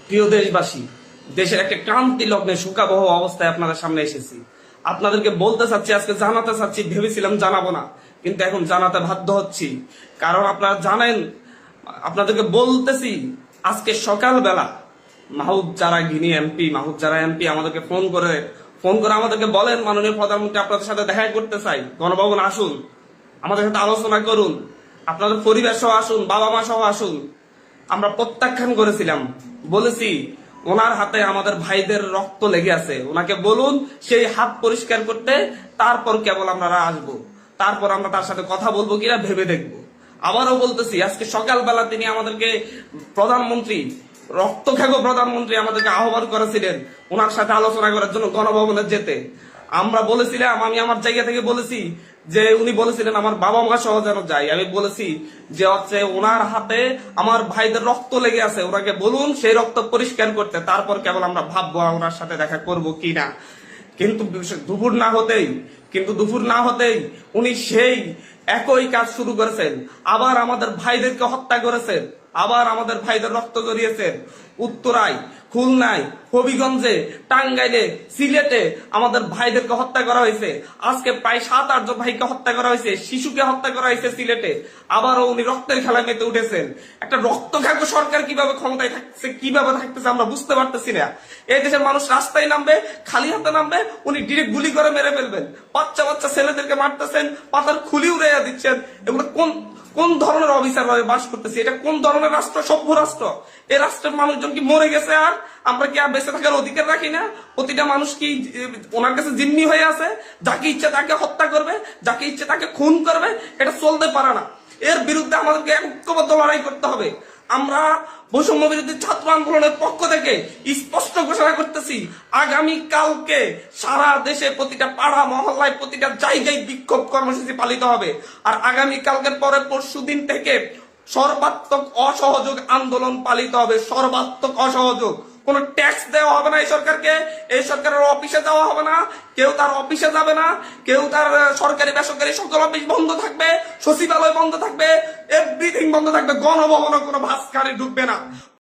প্রিয় দেশবাসী, দেশের একটা ক্রান্তি লগ্নে শোকাবহ অবস্থায় আপনাদের সামনে এসেছি। আপনাদেরকে বলতে চাচ্ছি, আজকে জানাতে চাচ্ছি, ভেবেছিলাম জানাবো না, কিন্তু এখন জানাতে বাধ্য হচ্ছি। কারণ আপনারা জানেন, আপনাদেরকে বলতেছি, আজকে সকালবেলা মাহবুব যারা এমপি আমাদেরকে ফোন করে আমাদেরকে বলেন, মাননীয় প্রধানমন্ত্রী আপনাদের সাথে দেখা করতে চাই, গণভবন আসুন, আমাদের সাথে আলোচনা করুন, আপনাদের পরিবার সহ আসুন, বাবা মা সহ আসুন। আমরা প্রত্যাখ্যান করেছিলাম, বলেছি ওনার হাতে আমাদের ভাইদের রক্ত লেগে আছে, ওনাকে বলুন সেই হাত পরিষ্কার করতে, তারপর কেবল আমরা আসবো, তারপর আমরা তার সাথে কথা বলবো কিনা ভেবে দেখবো। আবারও বলতেছি, আজকে সকালবেলা তিনি আমাদেরকে রক্তখ্যাগো প্রধানমন্ত্রী আমাদেরকে আহ্বান করেছিলেন ওনার সাথে আলোচনা করার জন্য গণভবনে যেতে। আমরা বলেছিলাম, আমি আমার জায়গা থেকে বলেছি যে উনি বলেছিলেন আমার বাবা মা সহ যেন যাই। আমি বলেছি যে হচ্ছে ওনার হাতে আমার ভাইদের রক্ত লেগে আছে, ওনাকে বলুন সেই রক্ত পরিষ্কার করতে, তারপর কেবল আমরা ভাববো ওনার সাথে দেখা করব কিনা। কিন্তু দুপুর না হতেই উনি সেই একই কাজ শুরু করেছেন, আবার আমাদের ভাইদেরকে হত্যা করেছেন, আবার আমাদের ভাইদের রক্ত জড়িয়েছেন। উত্তরায়, খুলনায়, হবিগঞ্জে, টাঙ্গাইলে, সিলেটে আমাদের ভাইদেরকে হত্যা করা হয়েছে। আজকে প্রায় 7-8 জন ভাইকে হত্যা করা হয়েছে, শিশুকে হত্যা করা হয়েছে সিলেটে। আবারও উনি রক্তের খেলায় মেতে উঠেছেন। একটা রক্তখাগ্য সরকার কিভাবে ক্ষমতায় থাকছে, কিভাবে থাকতেছে আমরা বুঝতে পারতেছি না। এই দেশের মানুষ রাস্তায় নামবে, খালি হাতে নামবে, উনি ডিরেক্ট গুলি করে মেরে ফেলবেন। বাচ্চা বাচ্চা ছেলেদেরকে মারতেছেন, পাতার খুলি উড়াইয়া দিচ্ছেন। এগুলো কোন ধরনের অফিসার ভাবে বাস করতেছি? এটা কোন ধরনের রাষ্ট্র? সভ্য রাষ্ট্র? এই রাষ্ট্রের মানুষজন কি মরে গেছে? আর আমরা কি আর বেঁচে থাকার অধিকার রাখি না? প্রতিটা মানুষ কি ওনার কাছে জিম্মি হয়ে আছে? যাকে ইচ্ছে তাকে হত্যা করবে, যাকে ইচ্ছে তাকে খুন করবে? এটা চলতে পারে না। এর বিরুদ্ধে আমাদেরকে ঐক্যবদ্ধ লড়াই করতে হবে। আমরা বৈষম্য বিরোধী ছাত্র আন্দোলনের পক্ষ থেকে স্পষ্ট ঘোষণা করতেছি, আগামী কালকে সারা দেশে প্রতিটা পাড়া মহল্লায় প্রতিটা জায়গায় বিক্ষোভ কর্মসূচি পালিত হবে। আর আগামী কালকের পরে পরশুদিন থেকে সর্বাত্মক অসহযোগ আন্দোলন পালিত হবে। সর্বাত্মক অসহযোগ, কোন ট্যাক্স দেওয়া হবে না এই সরকারকে, এই সরকারের অফিসে যাওয়া হবে না, কেউ তার অফিসে যাবে না, কেউ তার সরকারি বেসরকারি সকল অফিস বন্ধ থাকবে, সচিবালয় বন্ধ থাকবে, এভরিথিং বন্ধ থাকবে, গণভবনে কোনো ভাস্কারে ঢুকবে না।